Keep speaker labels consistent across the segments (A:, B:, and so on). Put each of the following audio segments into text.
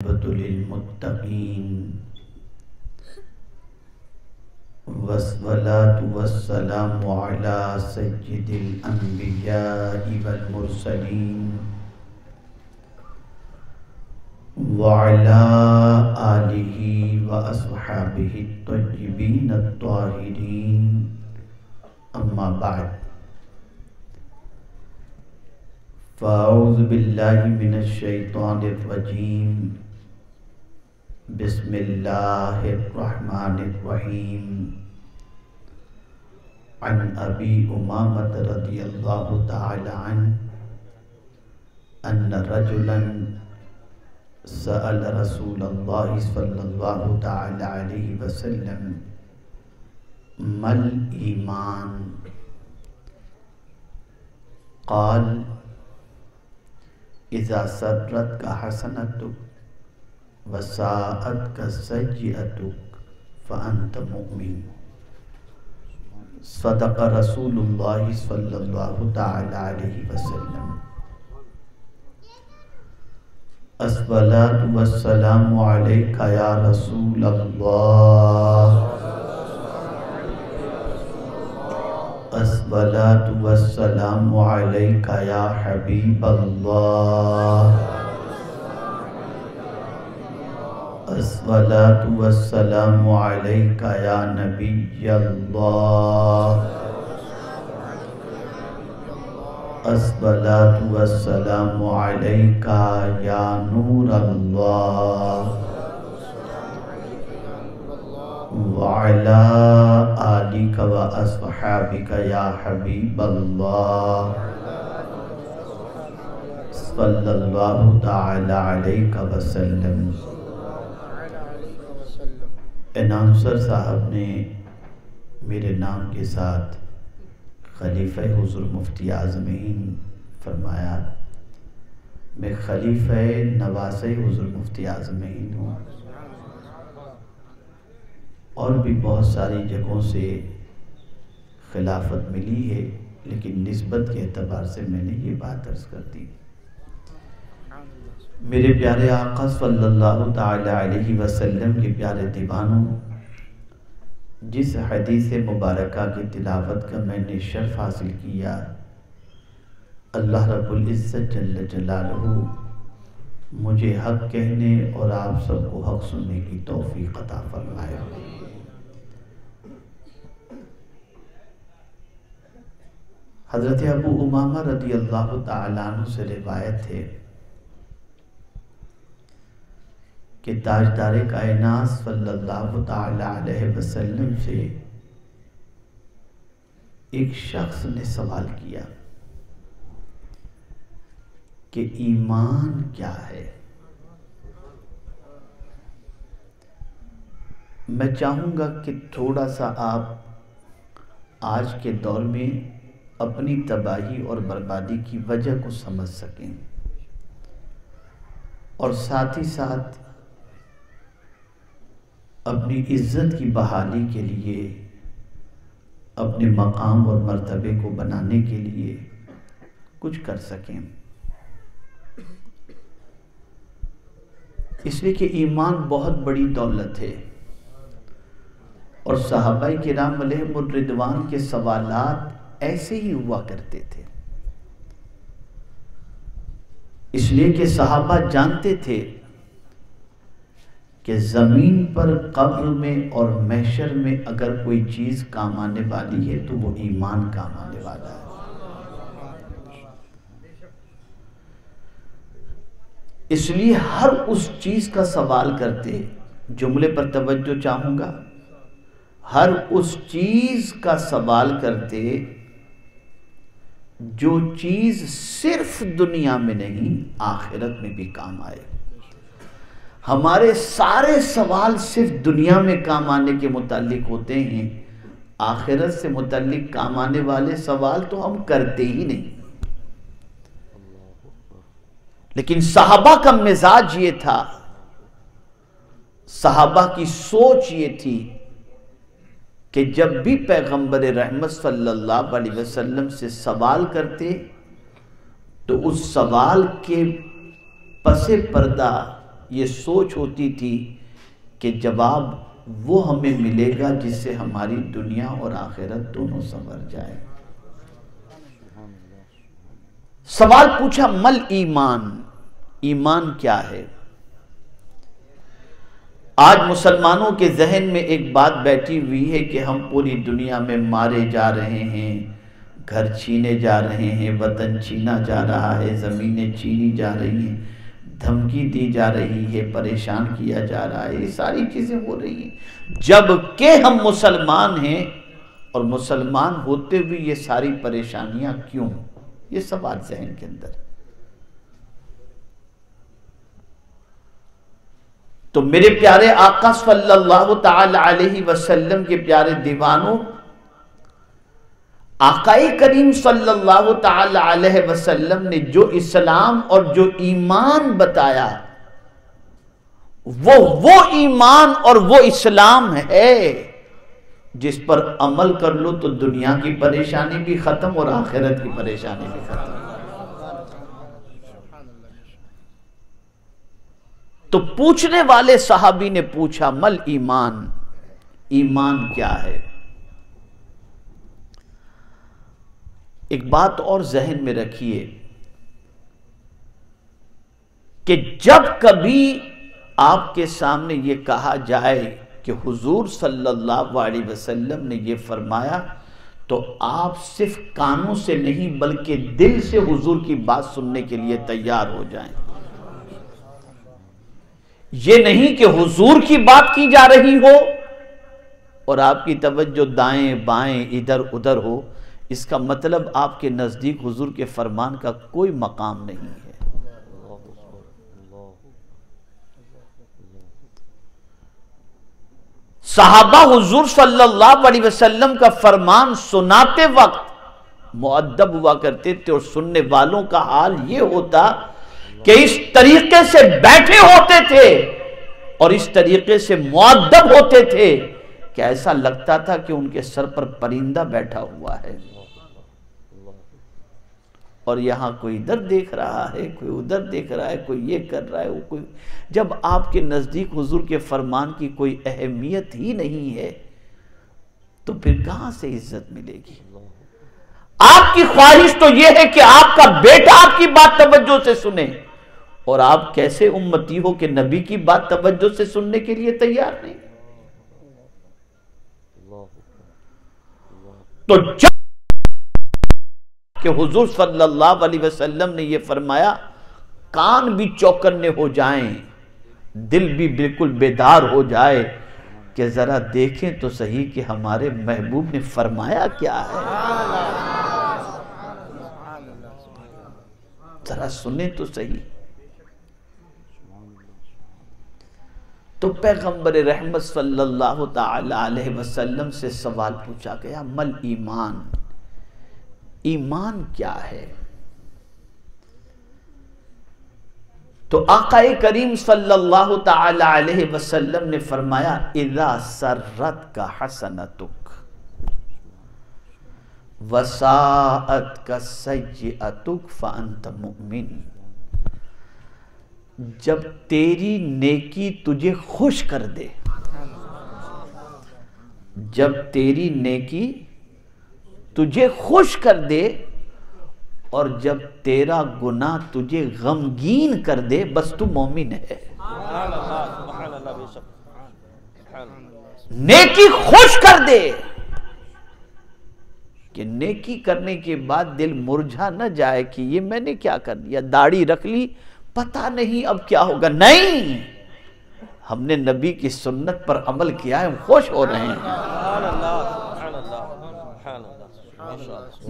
A: للمتقين والصلاة والسلام على سيد الأنبياء والمرسلين وعلى آله وأصحابه الطيبين الطاهرين أما بعد فأعوذ بالله من الشيطان الرجيم بسم الله الرحمن الرحيم عن أبي أمامة رضي الله تعالى عنه أن رجلا سأل رسول الله صلى الله تعالى عليه وسلم ما الإيمان؟ قال إذا سرتك حسنتك وساءتك سيئتك فأنت مؤمن. صدق رسول الله صلى الله تعالى عليه وسلم. الصلاة والسلام عليك يا رسول الله. الصلاة والسلام عليك يا حبيب الله. الصلاة والسلام عليك يا نبي الله. الصلاة والسلام عليك يا نور الله وعلى آلك وأصحابك يا حبيب الله صلى الله تعالى عليك وسلم. اناؤنسر صاحب نے میرے نام کے ساتھ خلیفہ حضور مفتی اعظم ہند فرمایا. میں خلیفہ نواسہ حضور مفتی اعظم ہند ہوں اور بھی بہت ساری جگہوں سے خلافت ملی ہے، لیکن نسبت کے اعتبار سے میں نے یہ بات عرض کر دی. میرے پیارے آقا صلی اللہ تعالی علیہ وسلم کے پیارے دیوانوں، جس حدیث مبارکہ کی تلاوت کا میں نے شرف حاصل کیا، اللہ رب العزت جل جلالہ مجھے حق کہنے اور آپ سب کو حق سننے کی توفیق عطا فرمائے. حضرت ابو امامہ رضی اللہ تعالیٰ عنہ سے روایت ہے کہ تاجدار کائنات صلی اللہ تعالیٰ علیہ وسلم سے ایک شخص نے سوال کیا کہ ایمان کیا ہے؟ میں چاہوں گا کہ تھوڑا سا آپ آج کے دور میں اپنی تباہی اور بربادی کی وجہ کو سمجھ سکیں اور ساتھ ہی ساتھ اپنی عزت کی بحالی کے لیے، اپنے مقام اور مرتبے کو بنانے کے لیے کچھ کر سکیں. اس لیے کہ ایمان بہت بڑی دولت ہے اور صحابہ کرام علیہم الرضوان کے سوالات ایسے ہی ہوا کرتے تھے، اس لیے کہ صحابہ جانتے تھے کہ زمین پر، قبر میں اور محشر میں اگر کوئی چیز کام آنے والی ہے تو وہ ایمان کام آنے والا ہے. اس لیے ہر اس چیز کا سوال کرتے، جملے پر توجہ چاہوں گا، ہر اس چیز کا سوال کرتے جو چیز صرف دنیا میں نہیں آخرت میں بھی کام آئے. ہمارے سارے سوال صرف دنیا میں کام آنے کے متعلق ہوتے ہیں، آخرت سے متعلق کام آنے والے سوال تو ہم کرتے ہی نہیں. لیکن صحابہ کا مزاج یہ تھا، صحابہ کی سوچ یہ تھی کہ جب بھی پیغمبر رحمت صلی اللہ علیہ وسلم سے سوال کرتے تو اس سوال کے پس پردہ یہ سوچ ہوتی تھی کہ جواب وہ ہمیں ملے گا جس سے ہماری دنیا اور آخرت دونوں سنور جائے۔ سوال پوچھا مل ایمان، ایمان کیا ہے؟ آج مسلمانوں کے ذہن میں ایک بات بیٹھی ہوئی ہے کہ ہم پوری دنیا میں مارے جا رہے ہیں، گھر چھینے جا رہے ہیں، وطن چھینا جا رہا ہے، زمینیں چھینی جا رہی ہیں، دھمکی دی جا رہی ہے، پریشان کیا جا رہا ہے، یہ ساری چیزیں ہو رہی ہیں، جبکہ ہم مسلمان ہیں، اور مسلمان ہوتے ہوئے یہ ساری پریشانیاں کیوں؟ یہ سوال ذہن کے اندر۔ تو میرے پیارے آقا صلی اللہ تعالی علیہ وسلم کے پیارے دیوانوں، آقا کریم صلی اللہ تعالی علیہ وسلم نے جو اسلام اور جو ایمان بتایا، وہ ایمان اور وہ اسلام ہے جس پر عمل کر لو تو دنیا کی پریشانی بھی ختم اور آخرت کی پریشانی بھی ختم۔ تو پوچھنے والے صحابی نے پوچھا مل ایمان، ایمان کیا ہے؟ ایک بات اور ذہن میں رکھیے کہ جب کبھی آپ کے سامنے یہ کہا جائے کہ حضور صلی اللہ علیہ وسلم نے یہ فرمایا، تو آپ صرف کانوں سے نہیں بلکہ دل سے حضور کی بات سننے کے لیے تیار ہو جائیں۔ یہ نہیں کہ حضور کی بات کی جا رہی ہو اور آپ کی توجہ دائیں بائیں ادھر ادھر ہو، اس کا مطلب آپ کے نزدیک حضور کے فرمان کا کوئی مقام نہیں ہے۔ صحابہ حضور صلی اللہ علیہ وسلم کا فرمان سناتے وقت مؤدب ہوا کرتے تھے، اور سننے والوں کا حال یہ ہوتا کہ اس طریقے سے بیٹھے ہوتے تھے اور اس طریقے سے مؤدب ہوتے تھے کہ ایسا لگتا تھا کہ ان کے سر پر پرندہ بیٹھا ہوا ہے، اور یہاں کوئی ادھر دیکھ رہا ہے، کوئی ادھر دیکھ رہا ہے، کوئی یہ کر رہا ہے، کوئی۔ جب آپ کے نزدیک حضور کے فرمان کی کوئی اہمیت ہی نہیں ہے تو پھر کہاں سے عزت ملے گی؟ آپ کی خواہش تو یہ ہے کہ آپ کا بیٹا آپ کی بات توجہ سے سنے، اور آپ کیسے امتی ہو کہ نبی کی بات توجہ سے سننے کے لیے تیار نہیں؟ تو جب کہ حضور صلی اللہ علیہ وسلم نے یہ فرمایا، کان بھی چوکنے ہو جائیں، دل بھی بالکل بیدار ہو جائے کہ ذرا دیکھیں تو صحیح کہ ہمارے محبوب نے فرمایا کیا ہے، ذرا سنیں تو صحیح۔ تو پیغمبر رحمت صلی اللہ تعالی علیہ وسلم سے سوال پوچھا گیا مل ایمان، ایمان کیا ہے؟ تو آقا کریم صلی اللہ تعالی علیہ وسلم نے فرمایا اذا سرتک حسنتک وساءتک سیئتک فانت مؤمن۔ جب تیری نیکی تجھے خوش کر دے، جب تیری نیکی تجھے خوش کر دے، اور جب تیرا گناہ تجھے غمگین کر دے، بس تو مومن ہے۔ نیکی خوش کر دے کہ نیکی کرنے کے بعد دل مرجھا نہ جائے کہ یہ میں نے کیا کر دیا، داڑھی رکھ لی پتہ نہیں اب کیا ہوگا، نہیں، ہم نے نبی کی سنت پر عمل کیا ہے، ہم خوش ہو رہے ہیں۔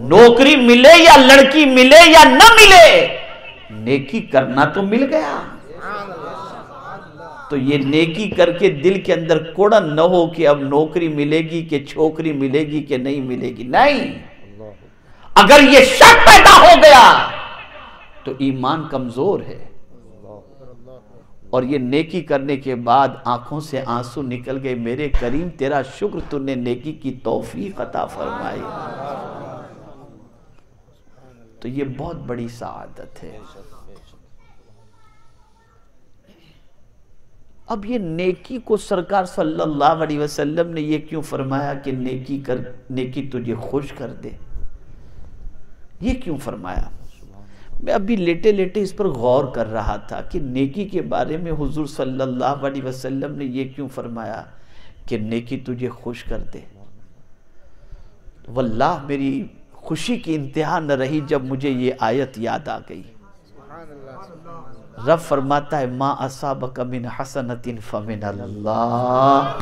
A: نوکری ملے یا لڑکی ملے یا نہ ملے، نیکی کرنا تو مل گیا۔ تو یہ نیکی کر کے دل کے اندر کوڑن نہ ہو کہ اب نوکری ملے گی کہ چھوکری ملے گی کہ نہیں ملے گی، نہیں۔ اگر یہ شک پیدا ہو گیا تو ایمان کمزور ہے، اور یہ نیکی کرنے کے بعد آنکھوں سے آنسو نکل گئے، میرے کریم تیرا شکر تو نے نیکی کی توفیق عطا فرمائی، تو یہ بہت بڑی سعادت ہے۔ اب یہ نیکی کو سرکار صلی اللہ علیہ وسلم نے یہ کیوں فرمایا کہ نیکی کر، نیکی تجھے خوش کر دے؟ یہ کیوں فرمایا؟ میں ابھی لیٹے لیٹے اس پر غور کر رہا تھا کہ نیکی کے بارے میں حضور صلی اللہ علیہ وسلم نے یہ کیوں فرمایا کہ نیکی تجھے خوش کر دے۔ واللہ میری خوشی کی انتہا نہ رہی جب مجھے یہ آیت یاد آ گئی۔ رب فرماتا ہے ما اصابک من حسنۃ فمن اللہ،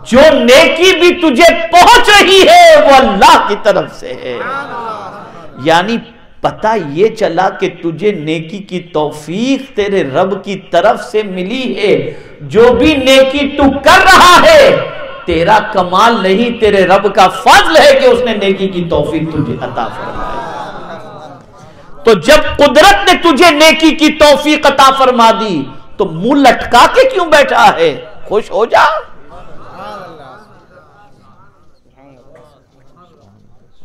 A: جو نیکی بھی تجھے پہنچ رہی ہے وہ اللہ کی طرف سے ہے۔ یعنی پتہ یہ چلا کہ تجھے نیکی کی توفیق تیرے رب کی طرف سے ملی ہے۔ جو بھی نیکی تو کر رہا ہے تیرا کمال نہیں، تیرے رب کا فضل ہے کہ اس نے نیکی کی توفیق تجھے عطا فرمائی۔ تو جب قدرت نے تجھے نیکی کی توفیق عطا فرما دی تو منہ لٹکا کے کیوں بیٹھا ہے؟ خوش ہو جا،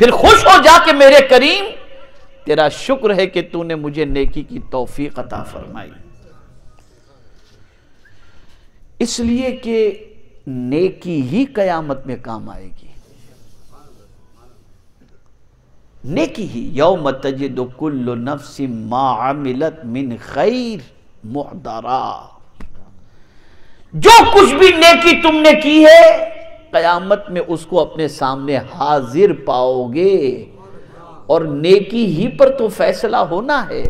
A: پھر خوش ہو جا کہ میرے کریم تیرا شکر ہے کہ تو نے مجھے نیکی کی توفیق عطا فرمائی۔ اس لیے کہ نیکی ہی قیامت میں کام آئے گی، نیکی ہی۔ یوم تجد کل نفس ما عملت من خیر محضرا، جو کچھ بھی نیکی تم نے کی ہے قیامت میں اس کو اپنے سامنے حاضر پاؤ گے، اور نیکی ہی پر تو فیصلہ ہونا ہے۔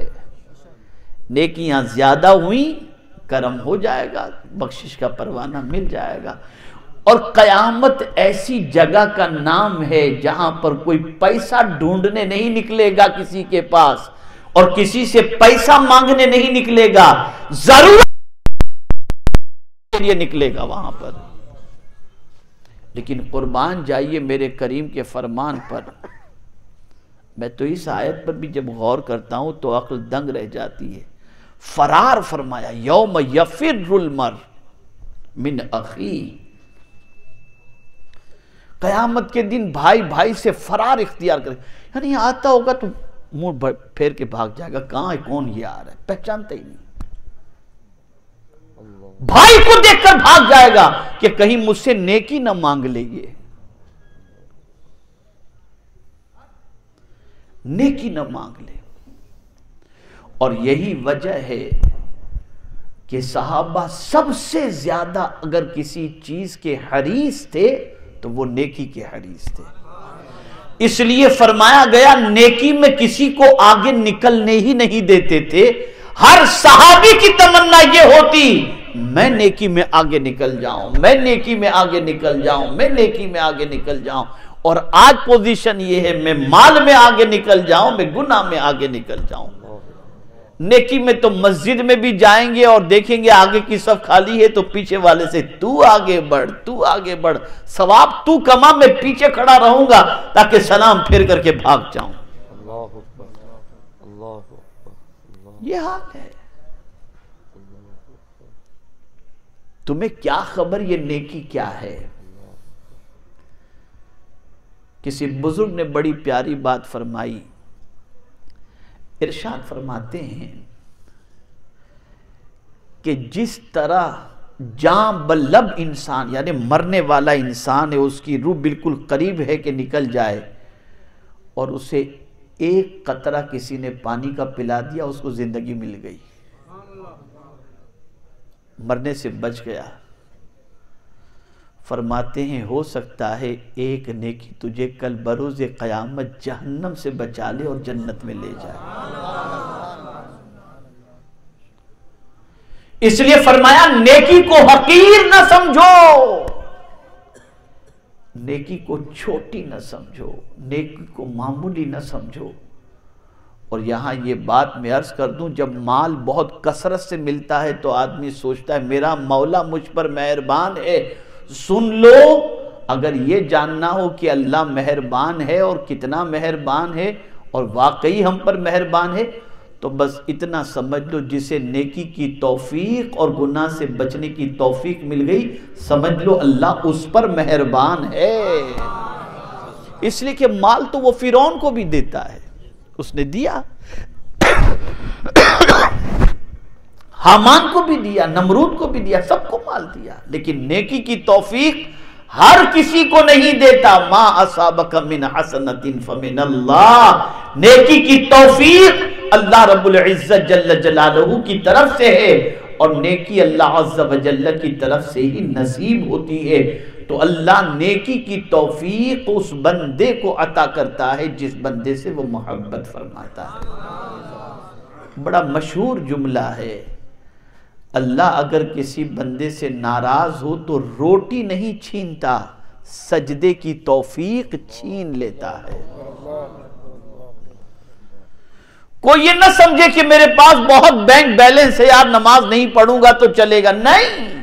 A: نیکیاں زیادہ ہوئیں کرم ہو جائے گا، بخشش کا پروانہ مل جائے گا۔ اور قیامت ایسی جگہ کا نام ہے جہاں پر کوئی پیسہ ڈھونڈنے نہیں نکلے گا کسی کے پاس، اور کسی سے پیسہ مانگنے نہیں نکلے گا، ضرورت کے لیے نکلے گا وہاں پر۔ لیکن قربان جائیے میرے کریم کے فرمان پر۔ میں تو اس آیت پر بھی جب غور کرتا ہوں تو عقل دنگ رہ جاتی ہے۔ فرار فرمایا، یوم یفر المرء من اخی، قیامت کے دن بھائی بھائی سے فرار اختیار کرے، یعنی آتا ہوگا تو منہ پھیر کے بھاگ جائے گا، کہاں ہے، کون یہ آ رہا ہے، پہچانتا ہی نہیں۔ بھائی کو دیکھ کر بھاگ جائے گا کہ کہیں مجھ سے نیکی نہ مانگ لے، یہ نیکی نہ مانگ لے۔ اور یہی وجہ ہے کہ صحابہ سب سے زیادہ اگر کسی چیز کے حریص تھے تو وہ نیکی کے حریص تھے۔ اس لیے فرمایا گیا نیکی میں کسی کو آگے نکلنے ہی نہیں دیتے تھے۔ ہر صحابی کی تمنا یہ ہوتی میں نیکی میں آگے نکل جاؤں، میں نیکی میں آگے نکل جاؤں، میں نیکی میں آگے نکل جاؤں۔ اور آج پوزیشن یہ ہے میں مال میں آگے نکل جاؤں، میں گناہ میں آگے نکل جاؤں۔ نیکی میں تو مسجد میں بھی جائیں گے اور دیکھیں گے آگے کی صف خالی ہے تو پیچھے والے سے تو آگے بڑھ، تو آگے بڑھ، ثواب تو کما، میں پیچھے کھڑا رہوں گا تاکہ سلام پھر کر کے بھاگ جاؤں۔ یہ حال ہے۔ تمہیں کیا خبر یہ نیکی کیا ہے؟ کسی بزرگ نے بڑی پیاری بات فرمائی، ارشاد فرماتے ہیں کہ جس طرح جاں بلب انسان یعنی مرنے والا انسان ہے، اس کی روح بالکل قریب ہے کہ نکل جائے، اور اسے ایک قطرہ کسی نے پانی کا پلا دیا، اس کو زندگی مل گئی، مرنے سے بچ گیا۔ فرماتے ہیں ہو سکتا ہے ایک نیکی تجھے کل بروز قیامت جہنم سے بچا لے اور جنت میں لے جائے۔ اس لیے فرمایا نیکی کو حقیر نہ سمجھو، نیکی کو چھوٹی نہ سمجھو، نیکی کو معمولی نہ سمجھو۔ اور یہاں یہ بات میں عرض کر دوں، جب مال بہت کثرت سے ملتا ہے تو آدمی سوچتا ہے میرا مولا مجھ پر مہربان ہے۔ سن لو، اگر یہ جاننا ہو کہ اللہ مہربان ہے اور کتنا مہربان ہے اور واقعی ہم پر مہربان ہے، تو بس اتنا سمجھ لو جسے نیکی کی توفیق اور گناہ سے بچنے کی توفیق مل گئی، سمجھ لو اللہ اس پر مہربان ہے۔ اس لیے کہ مال تو وہ فرعون کو بھی دیتا ہے، اس نے دیا۔ حامان کو بھی دیا، نمرود کو بھی دیا، سب کو مال دیا، لیکن نیکی کی توفیق ہر کسی کو نہیں دیتا۔ ما اصابک من حسنۃ فمن اللہ، نیکی کی توفیق اللہ رب العزت جل جلالہ کی طرف سے ہے، اور نیکی اللہ عز و جل کی طرف سے ہی نصیب ہوتی ہے۔ تو اللہ نیکی کی توفیق اس بندے کو عطا کرتا ہے جس بندے سے وہ محبت فرماتا ہے۔ بڑا مشہور جملہ ہے، اللہ اگر کسی بندے سے ناراض ہو تو روٹی نہیں چھینتا، سجدے کی توفیق چھین لیتا ہے۔ کوئی یہ نہ سمجھے کہ میرے پاس بہت بینک بیلنس ہے یار، نماز نہیں پڑھوں گا تو چلے گا، نہیں۔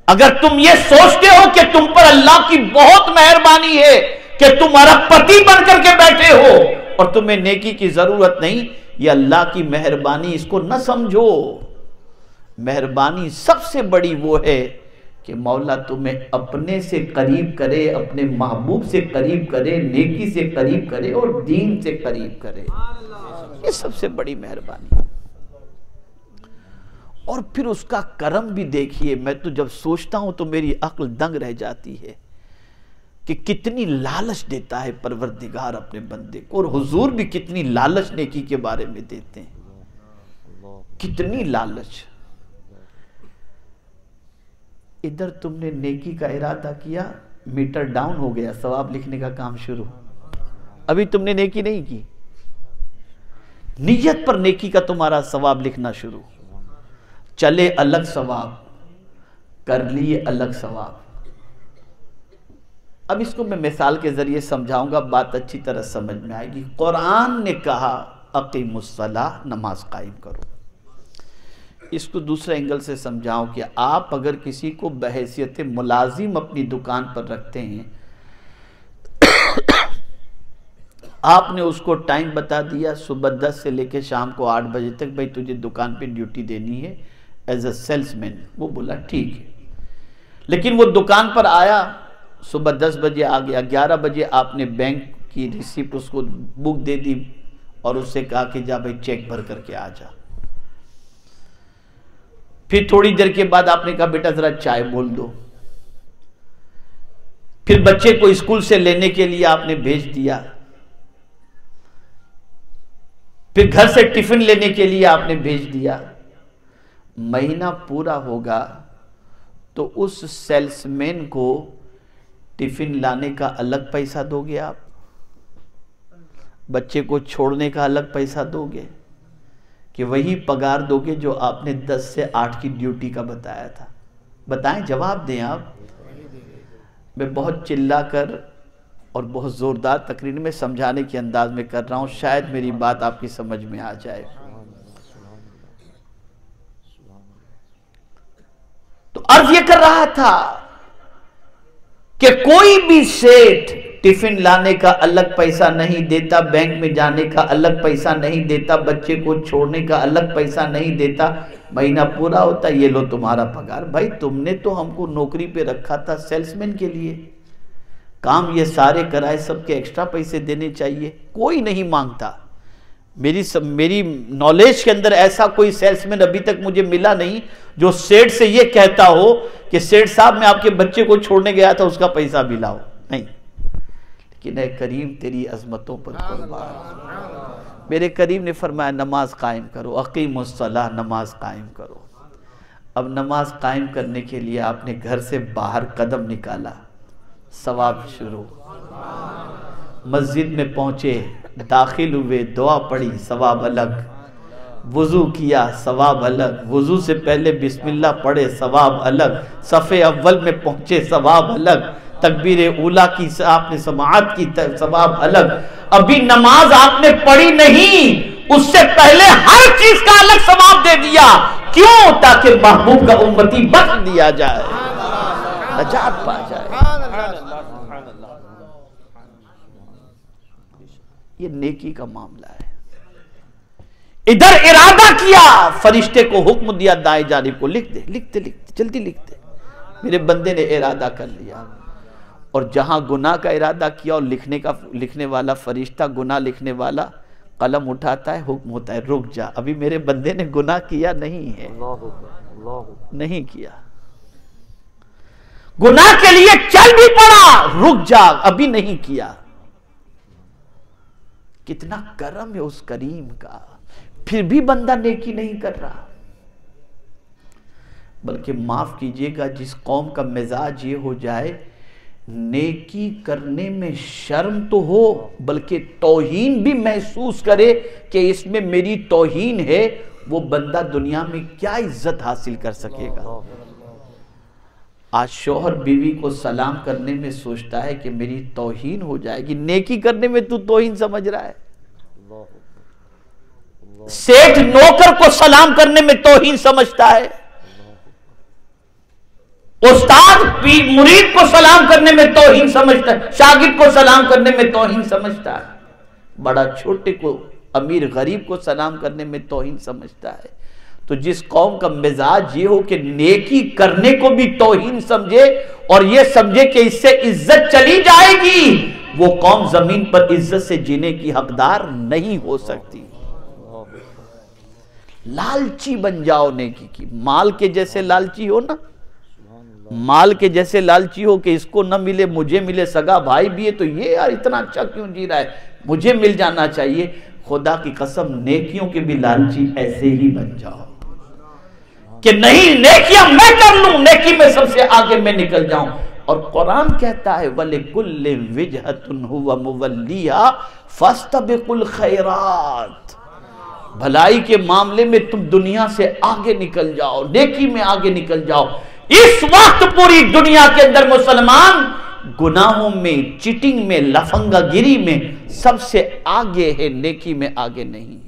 A: اگر تم یہ سوچتے ہو کہ تم پر اللہ کی بہت مہربانی ہے کہ تم ارب پتی بن کر کے بیٹھے ہو اور تمہیں نیکی کی ضرورت نہیں، یہ اللہ کی مہربانی، اس کو نہ سمجھو۔ مہربانی سب سے بڑی وہ ہے کہ مولا تمہیں اپنے سے قریب کرے، اپنے محبوب سے قریب کرے، نیکی سے قریب کرے اور دین سے قریب کرے، یہ سب سے بڑی مہربانی۔ اور پھر اس کا کرم بھی دیکھیے، میں تو جب سوچتا ہوں تو میری عقل دنگ رہ جاتی ہے کہ کتنی لالچ دیتا ہے پروردگار اپنے بندے کو، اور حضور بھی کتنی لالچ نیکی کے بارے میں دیتے ہیں، کتنی لالچ۔ ادھر تم نے نیکی کا ارادہ کیا، میٹر ڈاؤن ہو گیا، ثواب لکھنے کا کام شروع، ابھی تم نے نیکی نہیں کی، نیت پر نیکی کا تمہارا ثواب لکھنا شروع، چلے الگ ثواب، کر لیے الگ ثواب۔ اب اس کو میں مثال کے ذریعے سمجھاؤں گا، بات اچھی طرح سمجھ میں آئے گی۔ قرآن نے کہا اقیموا الصلاۃ، نماز قائم کرو۔ اس کو دوسرے اینگل سے سمجھاؤں کہ آپ اگر کسی کو بحیثیت ملازم اپنی دکان پر رکھتے ہیں، آپ نے اس کو ٹائم بتا دیا صبح 10 سے لے کے شام کو 8 بجے تک، بھئی تجھے دکان پہ ڈیوٹی دینی ہے ایز اے سیلس مین، وہ بولا ٹھیک ہے، لیکن وہ دکان پر آیا، صبح 10 بجے آ گیا، 11 بجے آپ نے بینک کی ریسیپٹ اس کو بک دے دی اور اس سے کہا کہ جا بھئی چیک بھر کر کے آ جا۔ پھر تھوڑی دیر کے بعد آپ نے کہا بیٹا ذرا چائے بول دو، پھر بچے کو اسکول سے لینے کے لیے آپ نے بھیج دیا، پھر گھر سے ٹفن لینے کے لیے آپ نے بھیج دیا۔ مہینہ پورا ہوگا تو اس سیلس مین کو ٹفن لانے کا الگ پیسہ دو گے، آپ بچے کو چھوڑنے کا الگ پیسہ دو گے، کہ وہی پگار دو گے جو آپ نے 10 سے 8 کی ڈیوٹی کا بتایا تھا؟ بتائیں، جواب دیں آپ۔ میں بہت چلا کر اور بہت زوردار تقریر میں سمجھانے کے انداز میں کر رہا ہوں، شاید میری بات آپ کی سمجھ میں آ جائے۔ تو عرض یہ کر رہا تھا کہ کوئی بھی سیٹ ٹفن لانے کا الگ پیسہ نہیں دیتا، بینک میں جانے کا الگ پیسہ نہیں دیتا، بچے کو چھوڑنے کا الگ پیسہ نہیں دیتا، مہینہ پورا ہوتا یہ لو تمہارا پگار۔ بھائی تم نے تو ہم کو نوکری پہ رکھا تھا سیلس مین کے لیے، کام یہ سارے کرائے، سب کے ایکسٹرا پیسے دینے چاہیے، کوئی نہیں مانگتا۔ میری نالج کے اندر ایسا کوئی سیلس مین ابھی تک مجھے ملا نہیں جو سیٹ سے یہ کہتا ہو کہ سیٹ صاحب میں آپ کے بچے کو چھوڑنے گیا تھا، اس کا پیسہ بھی لاؤ، نہیں۔ لیکن اے کریم تیری عظمتوں پر قربان، میرے کریم نے فرمایا نماز قائم کرو، اقیموا الصلاۃ، نماز قائم کرو۔ اب نماز قائم کرنے کے لیے آپ نے گھر سے باہر قدم نکالا، ثواب شروع، مسجد میں پہنچے، داخل ہوئے، دعا پڑھی، ثواب الگ، وضو کیا، ثواب الگ، وضو سے پہلے بسم اللہ پڑھے، ثواب الگ، صف اول میں پہنچے، ثواب الگ، تکبیر اولیٰ کی آپ نے سماعت کی، ثواب الگ۔ ابھی نماز آپ نے پڑھی نہیں، اس سے پہلے ہر چیز کا الگ ثواب دے دیا، کیوں؟ تاکہ محبوب کا امتی بخش دیا جائے، نجات پا جائے۔ یہ نیکی کا معاملہ ہے۔ ادھر ارادہ کیا، فرشتے کو حکم دیا دائیں جانب کو لکھ دے، لکھتے لکھتے جلدی لکھتے، میرے بندے نے ارادہ کر لیا، اور جہاں گناہ کا ارادہ کیا اور لکھنے والا فرشتہ گناہ لکھنے والا قلم اٹھاتا ہے، حکم ہوتا ہے رک جا، ابھی میرے بندے نے گناہ کیا نہیں ہے، نہیں کیا، گناہ کے لیے چل بھی پڑا، رک جا ابھی نہیں کیا۔ کتنا کرم ہے اس کریم کا، پھر بھی بندہ نیکی نہیں کر رہا۔ بلکہ معاف کیجئے گا، جس قوم کا مزاج یہ ہو جائے نیکی کرنے میں شرم تو ہو بلکہ توہین بھی محسوس کرے کہ اس میں میری توہین ہے، وہ بندہ دنیا میں کیا عزت حاصل کر سکے گا؟ آج شوہر بیوی کو سلام کرنے میں سوچتا ہے کہ میری توہین ہو جائے گی، نیکی کرنے میں تو توہین سمجھ رہا ہے۔ سیٹھ نوکر کو سلام کرنے میں توہین سمجھتا ہے، استاد مرید کو سلام کرنے میں توہین سمجھتا ہے، شاگرد کو سلام کرنے میں توہین سمجھتا ہے، بڑا چھوٹے کو، امیر غریب کو سلام کرنے میں توہین سمجھتا ہے۔ تو جس قوم کا مزاج یہ ہو کہ نیکی کرنے کو بھی توہین سمجھے اور یہ سمجھے کہ اس سے عزت چلی جائے گی، وہ قوم زمین پر عزت سے جینے کی حقدار نہیں ہو سکتی۔ لالچی بن جاؤ نیکی کی، مال کے جیسے لالچی ہو نا، مال کے جیسے لالچی ہو کہ اس کو نہ ملے مجھے ملے، سگا بھائی بھی ہے تو یہ یار اتنا اچھا کیوں جی رہا ہے، مجھے مل جانا چاہیے۔ خدا کی قسم نیکیوں کے بھی لالچی ایسے ہی بن جاؤ کہ نہیں نیکیاں میں کر لوں، نیکی میں سب سے آگے میں نکل جاؤں۔ اور قرآن کہتا ہے وَلِكُلِّ وِجْهَةٌ هُوَ مُوَلِّيهَا فَاسْتَبِقُوا الْخَيْرَاتِ، بھلائی کے معاملے میں تم دنیا سے آگے نکل جاؤ، نیکی میں آگے نکل جاؤ۔ اس وقت پوری دنیا کے اندر مسلمان گناہوں میں، چیٹنگ میں، لفنگا گری میں سب سے آگے ہے، نیکی میں آگے نہیں ہے۔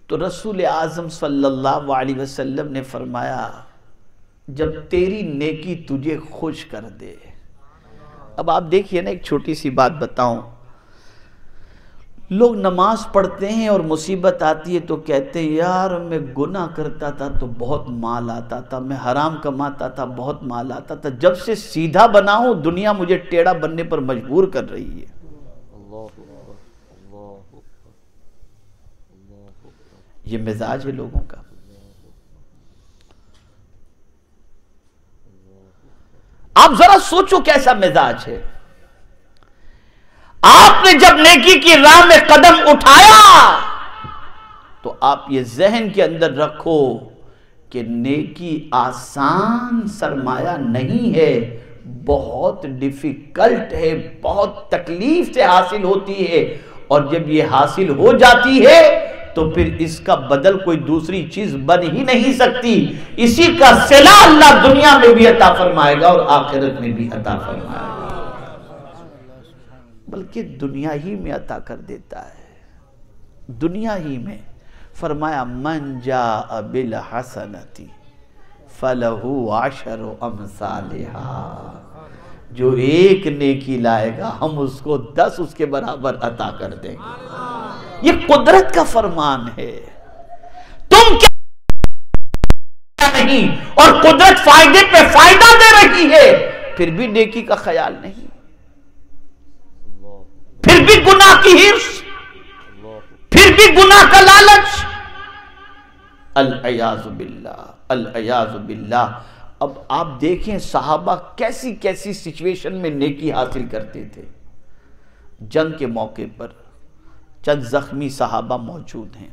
A: تو رسول اعظم صلی اللہ علیہ وسلم نے فرمایا جب تیری نیکی تجھے خوش کر دے۔ اب آپ دیکھئے نا، ایک چھوٹی سی بات بتاؤں، لوگ نماز پڑھتے ہیں اور مصیبت آتی ہے تو کہتے ہیں یار میں گناہ کرتا تھا تو بہت مال آتا تھا، میں حرام کماتا تھا بہت مال آتا تھا، جب سے سیدھا بنا ہوں دنیا مجھے ٹیڑھا بننے پر مجبور کر رہی ہے۔ یہ مزاج ہے لوگوں کا۔ آپ ذرا سوچو کیسا مزاج ہے۔ آپ نے جب نیکی کی راہ میں قدم اٹھایا تو آپ یہ ذہن کے اندر رکھو کہ نیکی آسان سرمایہ نہیں ہے، بہت ڈیفیکلٹ ہے، بہت تکلیف سے حاصل ہوتی ہے، اور جب یہ حاصل ہو جاتی ہے تو پھر اس کا بدل کوئی دوسری چیز بن ہی نہیں سکتی۔ اسی کا صلہ اللہ دنیا میں بھی عطا فرمائے گا اور آخرت میں بھی عطا فرمائے گا، بلکہ دنیا ہی میں عطا کر دیتا ہے، دنیا ہی میں۔ فرمایا من جاء بالحسنۃ فلہ عشر امثالہا، جو ایک نیکی لائے گا ہم اس کو 10 اس کے برابر عطا کر دیں گے۔ یہ قدرت کا فرمان ہے، تم کیا نہیں، اور قدرت فائدے پہ فائدہ دے رہی ہے، پھر بھی نیکی کا خیال نہیں، پھر بھی گناہ کی حرص، پھر بھی گناہ کا لالچ۔ العیاذ باللہ، العیاذ باللہ۔ اب آپ دیکھیں صحابہ کیسی کیسی سچویشن میں نیکی حاصل کرتے تھے۔ جنگ کے موقع پر چند زخمی صحابہ موجود ہیں،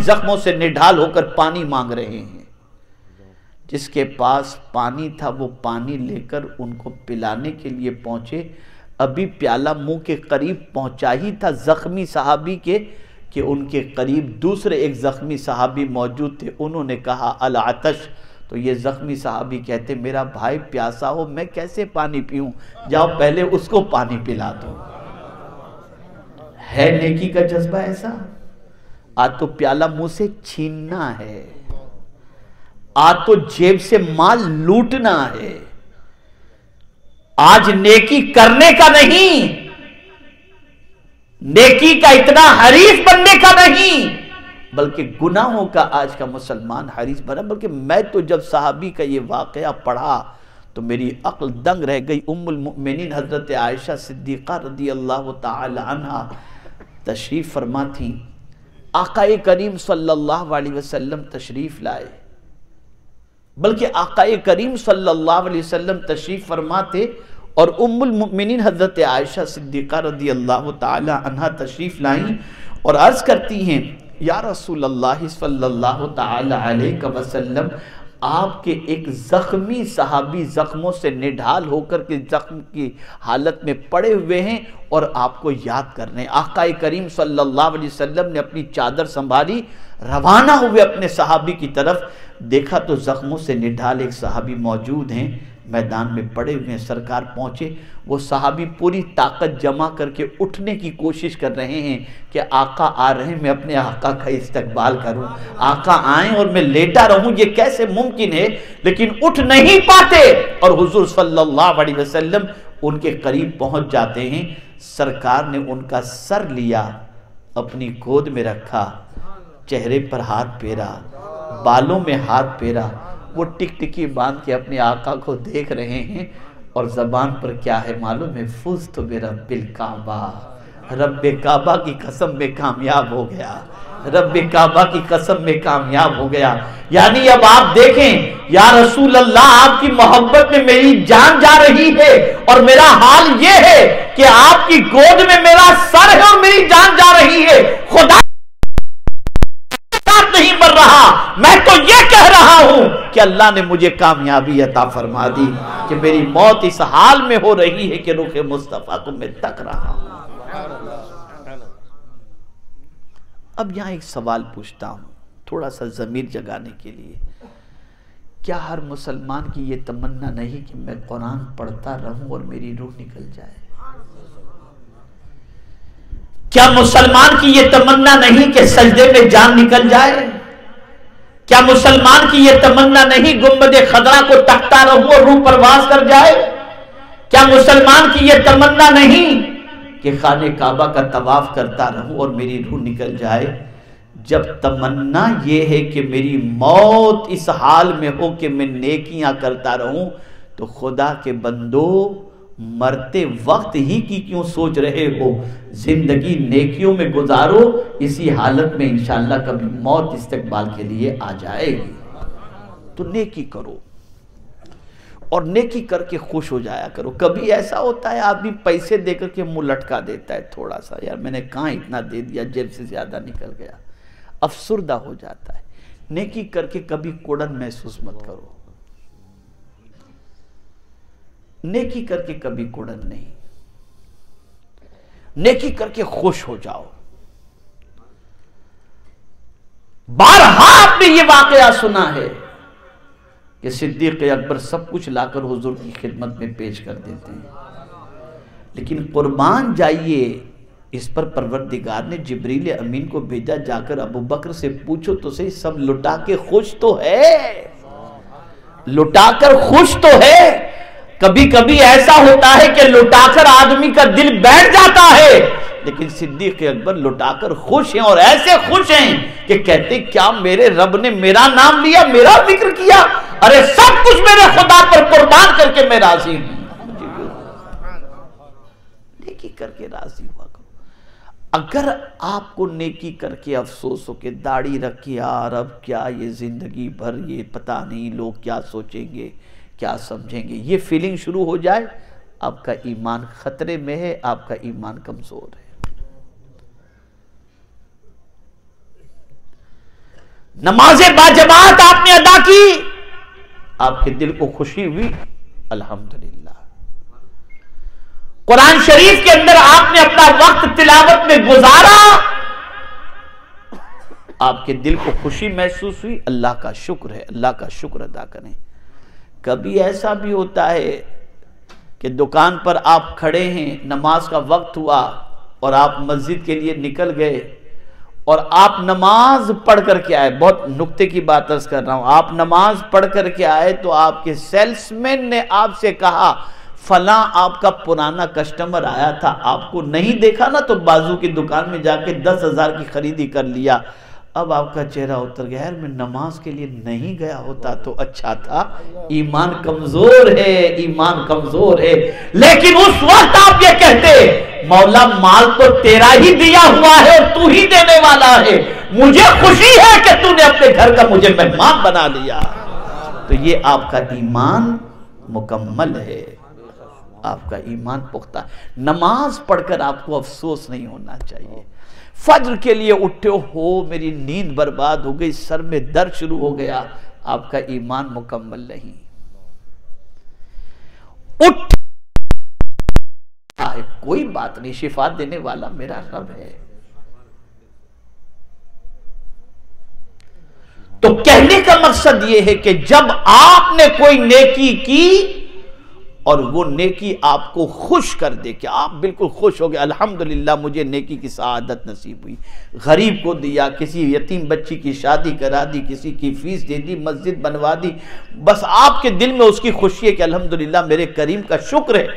A: زخموں سے نڈھال ہو کر پانی مانگ رہے ہیں۔ جس کے پاس پانی تھا وہ پانی لے کر ان کو پلانے کے لیے پہنچے، ابھی پیالہ منہ کے قریب پہنچا ہی تھا زخمی صحابی کے کہ ان کے قریب دوسرے ایک زخمی صحابی موجود تھے۔ انہوں نے کہا العطش، تو یہ زخمی صحابی کہتے میرا بھائی پیاسا ہو میں کیسے پانی پیوں، جاؤ پہلے اس کو پانی پلا دو۔ ہے نیکی کا جذبہ ایسا؟ آج تو پیالہ منہ سے چھیننا ہے، آج تو جیب سے مال لوٹنا ہے، آج نیکی کرنے کا نہیں، نیکی کا اتنا حریص بننے کا نہیں، بلکہ گناہوں کا آج کا مسلمان حریص بنا. بلکہ میں تو جب صحابی کا یہ واقعہ پڑھا تو میری عقل دنگ رہ گئی. ام المؤمنین حضرت عائشہ صدیقہ رضی اللہ تعالی عنہ تشریف فرما تھیں. آقا کریم صلی اللہ علیہ وسلم تشریف لائے، بلکہ آقا کریم صلی اللہ علیہ وسلم تشریف فرما تھے اور ام المؤمنین حضرت عائشہ صدیقہ رضی اللہ تعالی عنہ تشریف لائیں اور عرض کرتی ہیں یا رسول اللہ صلی اللہ تعالی علیہ وسلم، آپ کے ایک زخمی صحابی زخموں سے نڈھال ہو کر کے زخم کی حالت میں پڑے ہوئے ہیں اور آپ کو یاد کر رہے ہیں. آقا کریم صلی اللہ علیہ وسلم نے اپنی چادر سنبھالی، روانہ ہوئے اپنے صحابی کی طرف. دیکھا تو زخموں سے نڈھال ایک صحابی موجود ہیں، میدان میں پڑے ہوئے ہیں. سرکار پہنچے، وہ صحابی پوری طاقت جمع کر کے اٹھنے کی کوشش کر رہے ہیں کہ آقا آ رہے ہیں، میں اپنے آقا کا استقبال کروں، آقا آئیں اور میں لیٹا رہوں، یہ کیسے ممکن ہے؟ لیکن اٹھ نہیں پاتے اور حضور صلی اللہ علیہ وسلم ان کے قریب پہنچ جاتے ہیں. سرکار نے ان کا سر لیا، اپنی گود میں رکھا، چہرے پر ہاتھ پھیرا، بالوں میں ہاتھ پھیرا. وہ ٹک ٹکی باندھ کے اپنے آقا کو دیکھ رہے ہیں اور زبان پر کیا ہے معلوم ہے؟ فزت برب الکعبہ، رب کعبہ کی قسم میں کامیاب ہو گیا، رب کعبہ کی قسم میں کامیاب ہو گیا. یعنی اب آپ دیکھیں یا رسول اللہ، آپ کی محبت میں میری جان جا رہی ہے اور میرا حال یہ ہے کہ آپ کی گود میں میرا سر ہے اور میری جان جا رہی ہے. خدا نہیں مر رہا، میں تو یہ کہہ رہا ہوں کہ اللہ نے مجھے کامیابی عطا فرما دی کہ میری موت اس حال میں ہو رہی ہے کہ رخ مصطفیٰ کو میں تک رہا ہوں. اب یہاں ایک سوال پوچھتا ہوں تھوڑا سا ضمیر جگانے کے لیے. کیا ہر مسلمان کی یہ تمنا نہیں کہ میں قرآن پڑھتا رہوں اور میری روح نکل جائے؟ کیا مسلمان کی یہ تمنا نہیں کہ سجدے میں جان نکل جائے؟ کیا مسلمان کی یہ تمنا نہیں گنبد خضرا کو تکتا رہوں اور روح پرواز کر جائے؟ کیا مسلمان کی یہ تمنا نہیں کہ خانہ کعبہ کا طواف کرتا رہوں اور میری روح نکل جائے؟ جب تمنا یہ ہے کہ میری موت اس حال میں ہو کہ میں نیکیاں کرتا رہوں، تو خدا کے بندو مرتے وقت ہی کی کیوں سوچ رہے ہو؟ زندگی نیکیوں میں گزارو، اسی حالت میں انشاءاللہ کبھی موت استقبال کے لیے آ جائے گی. تو نیکی کرو اور نیکی کر کے خوش ہو جایا کرو. کبھی ایسا ہوتا ہے آدمی پیسے دے کر کے منہ لٹکا دیتا ہے تھوڑا سا، یار میں نے کہاں اتنا دے دیا، جیب سے زیادہ نکل گیا، افسردہ ہو جاتا ہے. نیکی کر کے کبھی کوڑن محسوس مت کرو، نیکی کر کے کبھی کوڑن نہیں، نیکی کر کے خوش ہو جاؤ. بارہا آپ نے یہ واقعہ سنا ہے کہ صدیق اکبر سب کچھ لا کر حضور کی خدمت میں پیش کر دیتے ہیں، لیکن قربان جائیے اس پر پروردگار نے جبریل امین کو بھیجا، جا کر ابو بکر سے پوچھو تو صحیح، سب لٹا کے خوش تو ہے، لٹا کر خوش تو ہے. کبھی کبھی ایسا ہوتا ہے کہ لٹا کر آدمی کا دل بیٹھ جاتا ہے، لیکن صدیق اکبر لٹا کر خوش ہیں اور ایسے خوش ہیں کہ کہتے کیا میرے رب نے میرا نام لیا، میرا ذکر کیا، ارے سب کچھ میرے خدا پر قربان کر کے میں راضی ہوں. نیکی کر کے راضی ہوا کرو. اگر آپ کو نیکی کر کے افسوس ہو کہ داڑھی رکھ کے یار اب کیا یہ زندگی بھر یہ پتہ نہیں لوگ کیا سوچیں گے کیا سمجھیں گے، یہ فیلنگ شروع ہو جائے، آپ کا ایمان خطرے میں ہے، آپ کا ایمان کمزور ہے. نماز باجماعت آپ نے ادا کی، آپ کے دل کو خوشی ہوئی، الحمدللہ. قرآن شریف کے اندر آپ نے اپنا وقت تلاوت میں گزارا، آپ کے دل کو خوشی محسوس ہوئی، اللہ کا شکر ہے، اللہ کا شکر ادا کریں. کبھی ایسا بھی ہوتا ہے کہ دکان پر آپ کھڑے ہیں، نماز کا وقت ہوا اور آپ مسجد کے لیے نکل گئے اور آپ نماز پڑھ کر کے آئے. بہت نکتے کی بات عرض کر رہا ہوں. آپ نماز پڑھ کر کے آئے تو آپ کے سیلس مین نے آپ سے کہا فلاں آپ کا پرانا کسٹمر آیا تھا، آپ کو نہیں دیکھا نا تو بازو کی دکان میں جا کے 10,000 کی خریدی کر لیا. اب آپ کا چہرہ اتر گیا ہے، میں نماز کے لیے نہیں گیا ہوتا تو اچھا تھا، ایمان کمزور ہے، ایمان کمزور ہے۔ لیکن اس وقت آپ یہ کہتے مولا مال تو تیرا ہی دیا ہوا ہے اور تو ہی دینے والا ہے، مجھے خوشی ہے کہ تو نے اپنے گھر کا مجھے مہمان بنا لیا، تو یہ آپ کا ایمان مکمل ہے، آپ کا ایمان پختہ۔ نماز پڑھ کر آپ کو افسوس نہیں ہونا چاہیے۔ فجر کے لیے اٹھے ہو میری نیند برباد ہو گئی، سر میں درد شروع ہو گیا، آپ کا ایمان مکمل نہیں۔ اٹھ کوئی بات نہیں، شفا دینے والا میرا رب ہے۔ تو کہنے کا مقصد یہ ہے کہ جب آپ نے کوئی نیکی کی اور وہ نیکی آپ کو خوش کر دے کہ آپ بالکل خوش ہو گئے، الحمدللہ مجھے نیکی کی سعادت نصیب ہوئی، غریب کو دیا، کسی یتیم بچی کی شادی کرا دی، کسی کی فیس دے دی، مسجد بنوا دی، بس آپ کے دل میں اس کی خوشی ہے کہ الحمدللہ میرے کریم کا شکر ہے